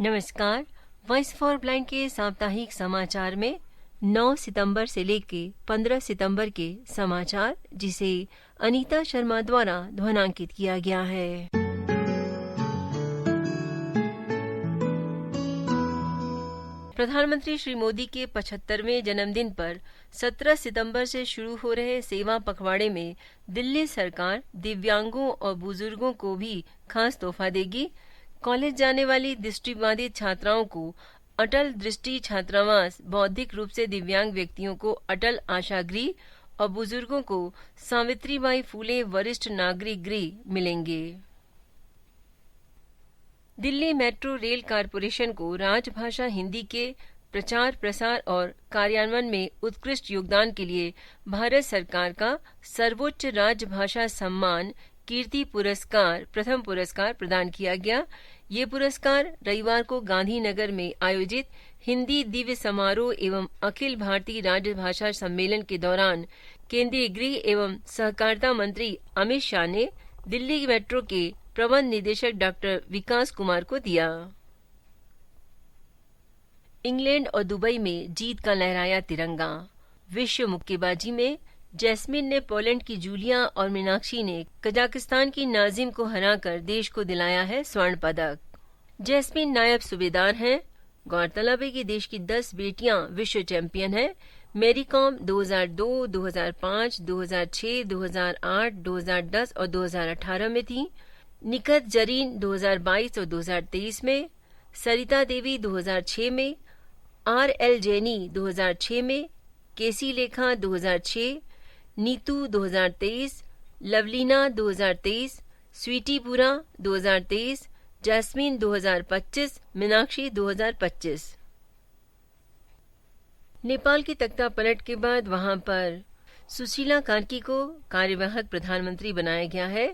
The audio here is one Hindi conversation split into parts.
नमस्कार। वॉइस फॉर ब्लाइंड के साप्ताहिक समाचार में 9 सितंबर से लेकर 15 सितंबर के समाचार, जिसे अनीता शर्मा द्वारा ध्वनांकित किया गया है। प्रधानमंत्री श्री मोदी के 75वें जन्मदिन पर 17 सितंबर से शुरू हो रहे सेवा पखवाड़े में दिल्ली सरकार दिव्यांगों और बुजुर्गों को भी खास तोहफा देगी। कॉलेज जाने वाली दृष्टिबाधित छात्राओं को अटल दृष्टि छात्रावास, बौद्धिक रूप से दिव्यांग व्यक्तियों को अटल आशा गृह और बुजुर्गों को सावित्रीबाई फूले वरिष्ठ नागरिक गृह मिलेंगे। दिल्ली मेट्रो रेल कारपोरेशन को राजभाषा हिंदी के प्रचार प्रसार और कार्यान्वयन में उत्कृष्ट योगदान के लिए भारत सरकार का सर्वोच्च राजभाषा सम्मान कीर्ति पुरस्कार प्रथम पुरस्कार प्रदान किया गया। ये पुरस्कार रविवार को गांधीनगर में आयोजित हिंदी दिव्य समारोह एवं अखिल भारतीय राजभाषा सम्मेलन के दौरान केंद्रीय गृह एवं सहकारिता मंत्री अमित शाह ने दिल्ली मेट्रो के प्रबंध निदेशक डॉक्टर विकास कुमार को दिया। इंग्लैंड और दुबई में जीत का लहराया तिरंगा। विश्व मुक्केबाजी में जैस्मिन ने पोलैंड की जूलिया और मीनाक्षी ने कजाकिस्तान की नाजिम को हराकर देश को दिलाया है स्वर्ण पदक। जैस्मिन नायब सूबेदार हैं। गौरतलब है कि देश की 10 बेटियां विश्व चैंपियन हैं। मैरी कॉम 2002, 2005, 2006, 2008, 2010 और 2018 में थी। निखत जरीन 2022 और 2023 में, सरिता देवी 2006 में, RL जैनी 2006 में, केसी लेखा 2006, नीतू 2023, लवलीना 2023, स्वीटी पुरा 2023, जैस्मिन 2025, मीनाक्षी 2025। नेपाल की तख्ता पलट के बाद वहां पर सुशीला कार्की को कार्यवाहक प्रधानमंत्री बनाया गया है।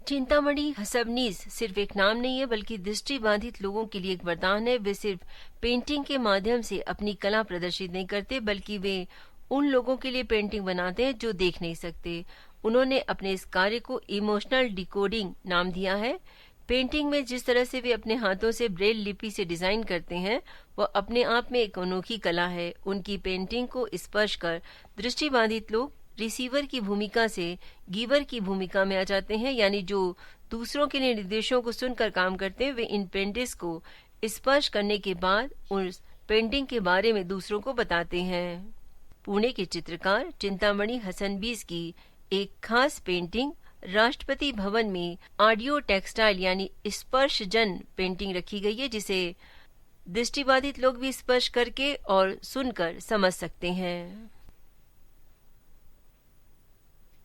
चिंतामणि हसबनीस सिर्फ एक नाम नहीं है, बल्कि दृष्टिबाधित लोगों के लिए एक वरदान है। वे सिर्फ पेंटिंग के माध्यम से अपनी कला प्रदर्शित नहीं करते, बल्कि वे उन लोगों के लिए पेंटिंग बनाते हैं जो देख नहीं सकते। उन्होंने अपने इस कार्य को इमोशनल डिकोडिंग नाम दिया है। पेंटिंग में जिस तरह से वे अपने हाथों से ब्रेल लिपि से डिजाइन करते हैं, वह अपने आप में एक अनोखी कला है। उनकी पेंटिंग को स्पर्श कर दृष्टिबाधित लोग रिसीवर की भूमिका से गिवर की भूमिका में आ जाते हैं, यानी जो दूसरों के निर्देशों को सुनकर काम करते हैं, वे इन पेंटिंग्स को स्पर्श करने के बाद उस पेंटिंग के बारे में दूसरों को बताते हैं। पुणे के चित्रकार चिंतामणि हसनबीस की एक खास पेंटिंग राष्ट्रपति भवन में ऑडियो टेक्सटाइल यानी स्पर्शजन पेंटिंग रखी गई है, जिसे दृष्टिबाधित लोग भी स्पर्श करके और सुनकर समझ सकते हैं।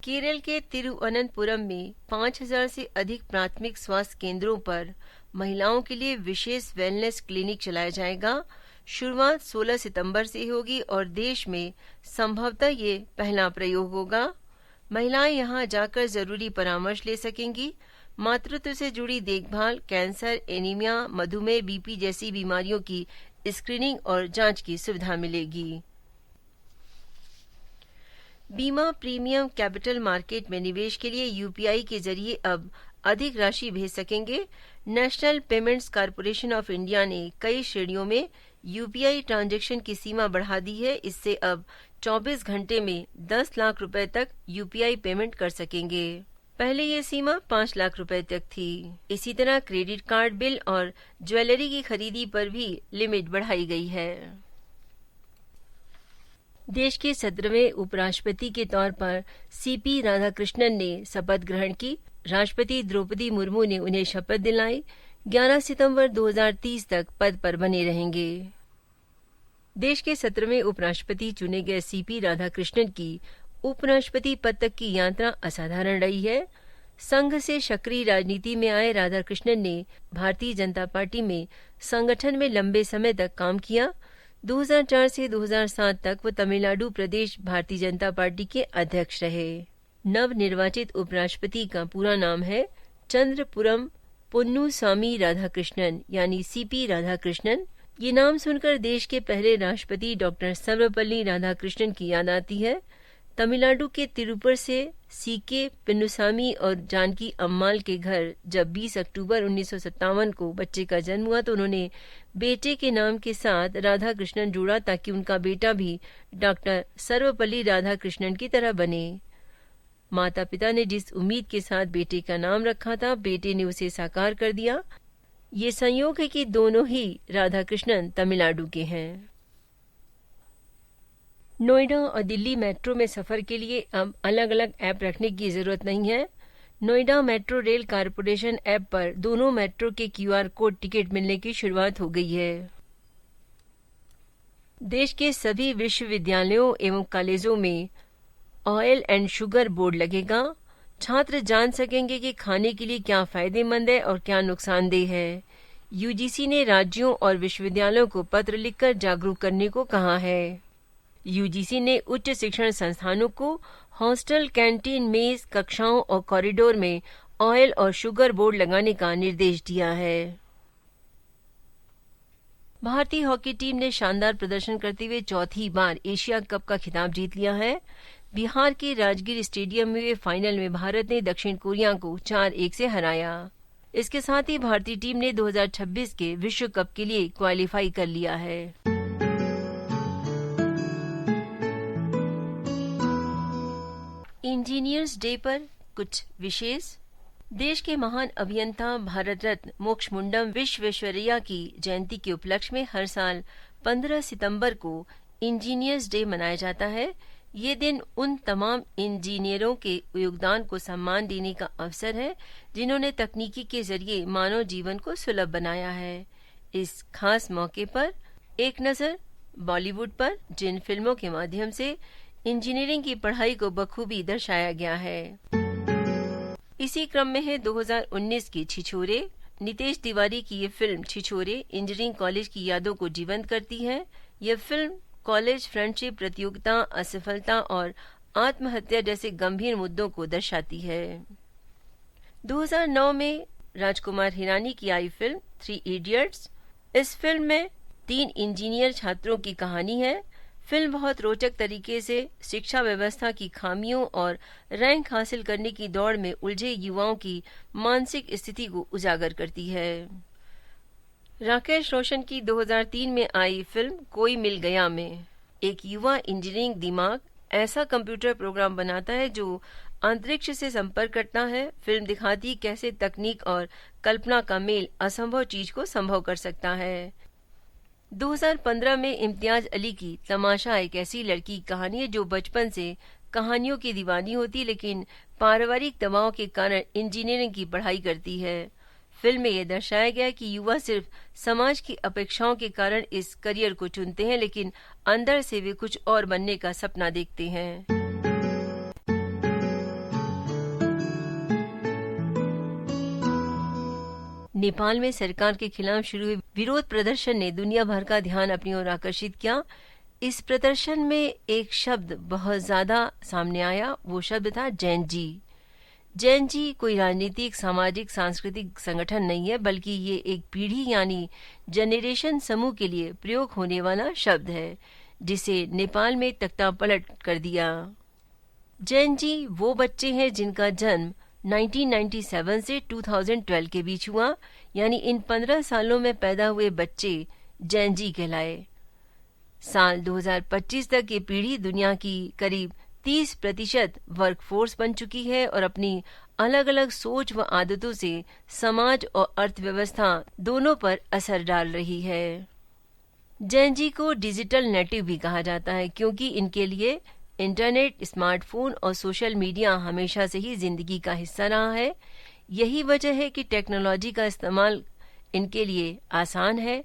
केरल के तिरुवनंतपुरम में 5000 से अधिक प्राथमिक स्वास्थ्य केंद्रों पर महिलाओं के लिए विशेष वेलनेस क्लिनिक चलाया जाएगा। शुरुआत 16 सितंबर से होगी और देश में संभवतः ये पहला प्रयोग होगा। महिलाएं यहां जाकर जरूरी परामर्श ले सकेंगी। मातृत्व से जुड़ी देखभाल, कैंसर, एनीमिया, मधुमेह, बीपी जैसी बीमारियों की स्क्रीनिंग और जांच की सुविधा मिलेगी। बीमा प्रीमियम कैपिटल मार्केट में निवेश के लिए यूपीआई के जरिए अब अधिक राशि भेज सकेंगे। National payments corporation of India ने कई श्रेणियों में यूपीआई ट्रांजैक्शन की सीमा बढ़ा दी है। इससे अब 24 घंटे में 10 लाख रुपए तक यूपीआई पेमेंट कर सकेंगे। पहले ये सीमा 5 लाख रुपए तक थी। इसी तरह क्रेडिट कार्ड बिल और ज्वेलरी की खरीदी पर भी लिमिट बढ़ाई गई है। देश के 17वें उपराष्ट्रपति के तौर पर सीपी राधाकृष्णन ने शपथ ग्रहण की। राष्ट्रपति द्रौपदी मुर्मू ने उन्हें शपथ दिलाई। 11 सितंबर 2030 तक पद पर बने रहेंगे। देश के 17वें उपराष्ट्रपति चुने गए सीपी राधाकृष्णन की उपराष्ट्रपति पद तक की यात्रा असाधारण रही है। संघ से सक्रिय राजनीति में आए राधाकृष्णन ने भारतीय जनता पार्टी में संगठन में लंबे समय तक काम किया। 2004 से 2007 तक वो तमिलनाडु प्रदेश भारतीय जनता पार्टी के अध्यक्ष रहे। नवनिर्वाचित उपराष्ट्रपति का पूरा नाम है चंद्रपुरम पुन्नुसामी राधाकृष्णन यानी सीपी राधाकृष्णन। ये नाम सुनकर देश के पहले राष्ट्रपति डॉक्टर सर्वपल्ली राधाकृष्णन की याद आती है। तमिलनाडु के तिरुपुर से सीके पिन्नुसामी और जानकी अम्माल के घर जब 20 अक्टूबर 1957 को बच्चे का जन्म हुआ तो उन्होंने बेटे के नाम के साथ राधा कृष्णन जोड़ा ताकि उनका बेटा भी डॉक्टर सर्वपल्ली राधाकृष्णन की तरह बने। माता पिता ने जिस उम्मीद के साथ बेटे का नाम रखा था, बेटे ने उसे साकार कर दिया। ये संयोग है कि दोनों ही राधाकृष्णन तमिलनाडु के हैं। नोएडा और दिल्ली मेट्रो में सफर के लिए अब अलग अलग ऐप रखने की जरूरत नहीं है। Noida metro rail corporation app पर दोनों मेट्रो के QR कोड टिकट मिलने की शुरुआत हो गई है। देश के सभी विश्वविद्यालयों एवं कॉलेजों में ऑयल एंड शुगर बोर्ड लगेगा। छात्र जान सकेंगे कि खाने के लिए क्या फायदेमंद है और क्या नुकसानदेह है। यूजीसी ने राज्यों और विश्वविद्यालयों को पत्र लिखकर जागरूक करने को कहा है। यूजीसी ने उच्च शिक्षण संस्थानों को हॉस्टल, कैंटीन, मेज, कक्षाओं और कॉरिडोर में ऑयल और शुगर बोर्ड लगाने का निर्देश दिया है। भारतीय हॉकी टीम ने शानदार प्रदर्शन करते हुए चौथी बार एशिया कप का खिताब जीत लिया है। बिहार के राजगीर स्टेडियम में हुए फाइनल में भारत ने दक्षिण कोरिया को 4-1 से हराया। इसके साथ ही भारतीय टीम ने 2026 के विश्व कप के लिए क्वालिफाई कर लिया है। इंजीनियर्स डे पर कुछ विशेष। देश के महान अभियंता भारत रत्न मोक्षमुंडम विश्वेश्वरैया की जयंती के उपलक्ष्य में हर साल 15 सितंबर को इंजीनियर्स डे मनाया जाता है। ये दिन उन तमाम इंजीनियरों के योगदान को सम्मान देने का अवसर है जिन्होंने तकनीकी के जरिए मानव जीवन को सुलभ बनाया है। इस खास मौके पर एक नजर बॉलीवुड पर, जिन फिल्मों के माध्यम से इंजीनियरिंग की पढ़ाई को बखूबी दर्शाया गया है। इसी क्रम में है 2019 की छिछोरे। नितेश तिवारी की ये फिल्म छिछोरे इंजीनियरिंग कॉलेज की यादों को जीवंत करती है। यह फिल्म कॉलेज फ्रेंडशिप, प्रतियोगिता, असफलता और आत्महत्या जैसे गंभीर मुद्दों को दर्शाती है। 2009 में राजकुमार हिरानी की आई फिल्म 3 इडियट्स। इस फिल्म में 3 इंजीनियर छात्रों की कहानी है। फिल्म बहुत रोचक तरीके से शिक्षा व्यवस्था की खामियों और रैंक हासिल करने की दौड़ में उलझे युवाओं की मानसिक स्थिति को उजागर करती है। राकेश रोशन की 2003 में आई फिल्म कोई मिल गया में एक युवा इंजीनियरिंग दिमाग ऐसा कंप्यूटर प्रोग्राम बनाता है जो अंतरिक्ष से संपर्क करता है। फिल्म दिखाती कैसे तकनीक और कल्पना का मेल असंभव चीज को संभव कर सकता है। 2015 में इम्तियाज अली की तमाशा एक ऐसी लड़की की कहानी है जो बचपन से कहानियों की दीवानी होती लेकिन पारिवारिक दबाव के कारण इंजीनियरिंग की पढ़ाई करती है। फिल्म में यह दर्शाया गया कि युवा सिर्फ समाज की अपेक्षाओं के कारण इस करियर को चुनते हैं लेकिन अंदर से वे कुछ और बनने का सपना देखते हैं। नेपाल में सरकार के खिलाफ शुरू हुए विरोध प्रदर्शन ने दुनिया भर का ध्यान अपनी ओर आकर्षित किया। इस प्रदर्शन में एक शब्द बहुत ज्यादा सामने आया, वो शब्द था जैन जी। जैन जी कोई राजनीतिक, सामाजिक, सांस्कृतिक संगठन नहीं है बल्कि ये एक पीढ़ी यानी जनरेशन समूह के लिए प्रयोग होने वाला शब्द है जिसे नेपाल में तख्ता पलट कर दिया। जैन जी वो बच्चे हैं जिनका जन्म 1997 से 2012 के बीच हुआ, यानी इन 15 सालों में पैदा हुए बच्चे जैन जी कहलाए। साल 2025 तक ये पीढ़ी दुनिया की करीब 30% वर्कफोर्स बन चुकी है और अपनी अलग अलग सोच व आदतों से समाज और अर्थव्यवस्था दोनों पर असर डाल रही है। जैन जी को डिजिटल नेटिव भी कहा जाता है क्योंकि इनके लिए इंटरनेट, स्मार्टफोन और सोशल मीडिया हमेशा से ही जिंदगी का हिस्सा रहा है। यही वजह है कि टेक्नोलॉजी का इस्तेमाल इनके लिए आसान है।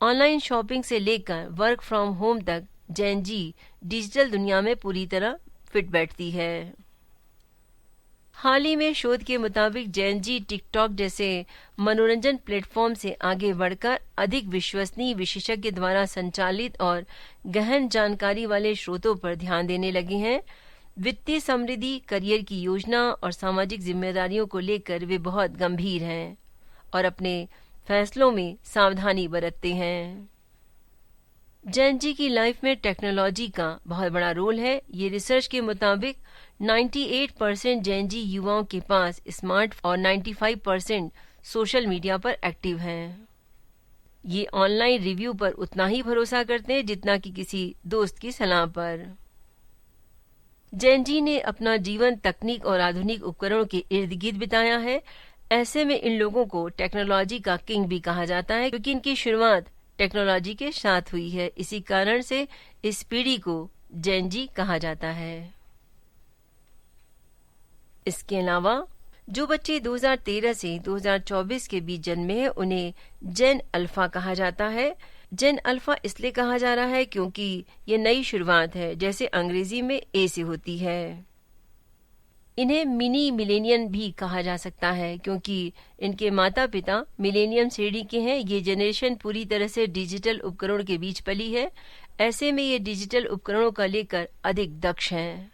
ऑनलाइन शॉपिंग से लेकर वर्क फ्रॉम होम तक जैन जी डिजिटल दुनिया में पूरी तरह फिट बैठती है। हाल ही में शोध के मुताबिक जैन जी टिकटॉक जैसे मनोरंजन प्लेटफॉर्म से आगे बढ़कर अधिक विश्वसनीय, विशेषज्ञ द्वारा संचालित और गहन जानकारी वाले स्रोतों पर ध्यान देने लगे हैं। वित्तीय समृद्धि, करियर की योजना और सामाजिक जिम्मेदारियों को लेकर वे बहुत गंभीर हैं और अपने फैसलों में सावधानी बरतते हैं। जेन जी की लाइफ में टेक्नोलॉजी का बहुत बड़ा रोल है। ये रिसर्च के मुताबिक 98% जेन जी युवाओं के पास स्मार्ट और 95% सोशल मीडिया पर एक्टिव हैं। ये ऑनलाइन रिव्यू पर उतना ही भरोसा करते हैं जितना कि किसी दोस्त की सलाह पर। जेन जी ने अपना जीवन तकनीक और आधुनिक उपकरणों के इर्द गिर्द बिताया है। ऐसे में इन लोगों को टेक्नोलॉजी का किंग भी कहा जाता है, क्योंकि इनकी शुरुआत टेक्नोलॉजी के साथ हुई है। इसी कारण से इस पीढ़ी को जेन जी कहा जाता है। इसके अलावा जो बच्चे 2013 से 2024 के बीच जन्मे हैं उन्हें जेन अल्फा कहा जाता है। जेन अल्फा इसलिए कहा जा रहा है क्योंकि ये नई शुरुआत है, जैसे अंग्रेजी में ए से होती है। इन्हें मिनी मिलेनियम भी कहा जा सकता है क्योंकि इनके माता पिता मिलेनियम श्रेणी के हैं। ये जनरेशन पूरी तरह से डिजिटल उपकरणों के बीच पली है। ऐसे में ये डिजिटल उपकरणों का लेकर अधिक दक्ष हैं।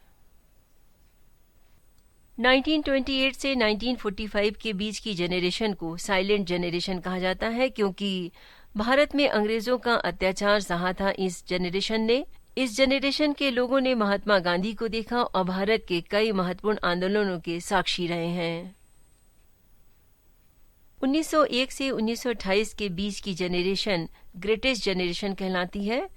1928 से 1945 के बीच की जनरेशन को साइलेंट जनरेशन कहा जाता है क्योंकि भारत में अंग्रेजों का अत्याचार सहा था इस जनरेशन के लोगों ने महात्मा गांधी को देखा और भारत के कई महत्वपूर्ण आंदोलनों के साक्षी रहे हैं। 1901 से 1928 के बीच की जनरेशन ग्रेटेस्ट जनरेशन कहलाती है।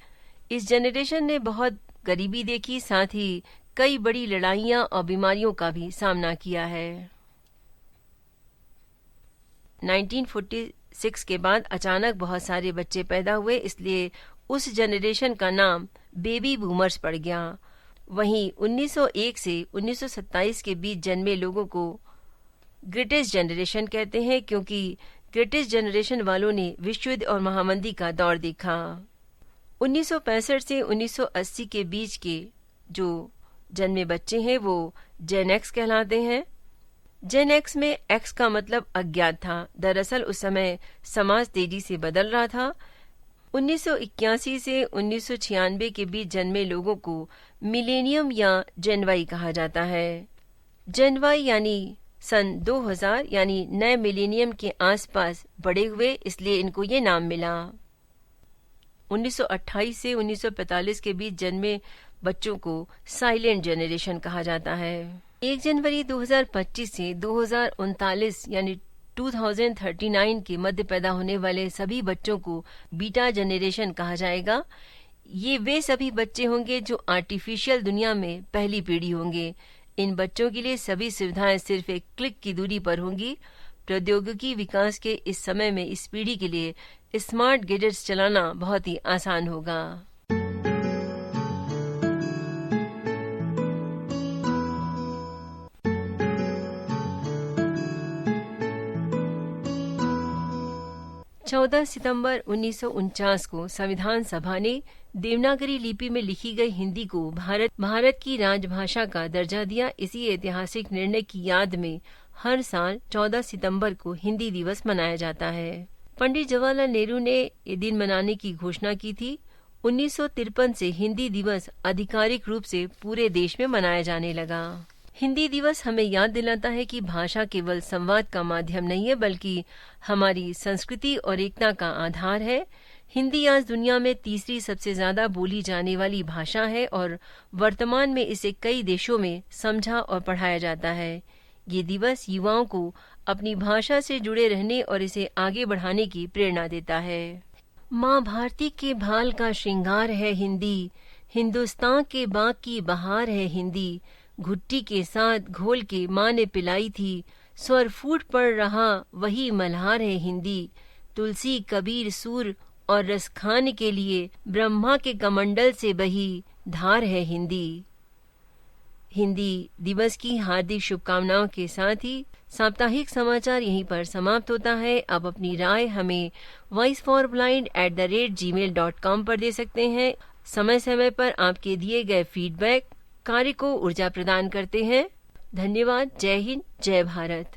इस जनरेशन ने बहुत गरीबी देखी, साथ ही कई बड़ी लड़ाइयां और बीमारियों का भी सामना किया है। 1946 के बाद अचानक बहुत सारे बच्चे पैदा हुए, इसलिए उस जनरेशन का नाम बेबी बूमर्स पड़ गया। वहीं 1901 से 1927 के बीच जन्मे लोगों को ग्रेटेस्ट जनरेशन कहते हैं क्योंकि ग्रेटेस्ट जनरेशन वालों ने विश्व युद्ध और महामंदी का दौर देखा। 1965 से 1980 के बीच के जो जन्मे बच्चे हैं वो जेन एक्स कहलाते हैं। जेन एक्स में एक्स का मतलब अज्ञात था। दरअसल उस समय समाज तेजी से बदल रहा था। 1981 से 1996 के बीच जन्मे लोगों को मिलेनियम या जेन वाई कहा जाता है। जेन वाई यानी सन 2000 यानी नए मिलेनियम के आसपास बड़े हुए, इसलिए इनको ये नाम मिला। 1928 से 1945 के बीच जन्मे बच्चों को साइलेंट जनरेशन कहा जाता है। 1 जनवरी 2025 से 2039 यानी 2039 के मध्य पैदा होने वाले सभी बच्चों को बीटा जनरेशन कहा जाएगा। ये वे सभी बच्चे होंगे जो आर्टिफिशियल दुनिया में पहली पीढ़ी होंगे। इन बच्चों के लिए सभी सुविधाएं सिर्फ एक क्लिक की दूरी पर होंगी। प्रौद्योगिकी विकास के इस समय में इस पीढ़ी के लिए स्मार्ट गैजेट्स चलाना बहुत ही आसान होगा। चौदह सितंबर 1949 को संविधान सभा ने देवनागरी लिपि में लिखी गई हिंदी को भारत की राजभाषा का दर्जा दिया। इसी ऐतिहासिक निर्णय की याद में हर साल 14 सितंबर को हिंदी दिवस मनाया जाता है। पंडित जवाहरलाल नेहरू ने ये दिन मनाने की घोषणा की थी। 1953 से हिंदी दिवस आधिकारिक रूप से पूरे देश में मनाया जाने लगा। हिंदी दिवस हमें याद दिलाता है कि भाषा केवल संवाद का माध्यम नहीं है, बल्कि हमारी संस्कृति और एकता का आधार है। हिंदी आज दुनिया में तीसरी सबसे ज्यादा बोली जाने वाली भाषा है और वर्तमान में इसे कई देशों में समझा और पढ़ाया जाता है। ये दिवस युवाओं को अपनी भाषा से जुड़े रहने और इसे आगे बढ़ाने की प्रेरणा देता है। माँ भारती के भाल का श्रृंगार है हिंदी, हिंदुस्तान के बाग की बहार है हिंदी। घुट्टी के साथ घोल के माँ ने पिलाई थी, स्वर फूट पड़ रहा वही मल्हार है हिंदी। तुलसी कबीर सूर और रस खान के लिए ब्रह्मा के कमंडल से बही धार है हिंदी। हिंदी दिवस की हार्दिक शुभकामनाओं के साथ ही साप्ताहिक समाचार यहीं पर समाप्त होता है। आप अपनी राय हमें voiceforblind@gmail.com पर दे सकते हैं। समय समय पर आपके दिए गए फीडबैक कार्य को ऊर्जा प्रदान करते हैं। धन्यवाद। जय हिंद, जय भारत।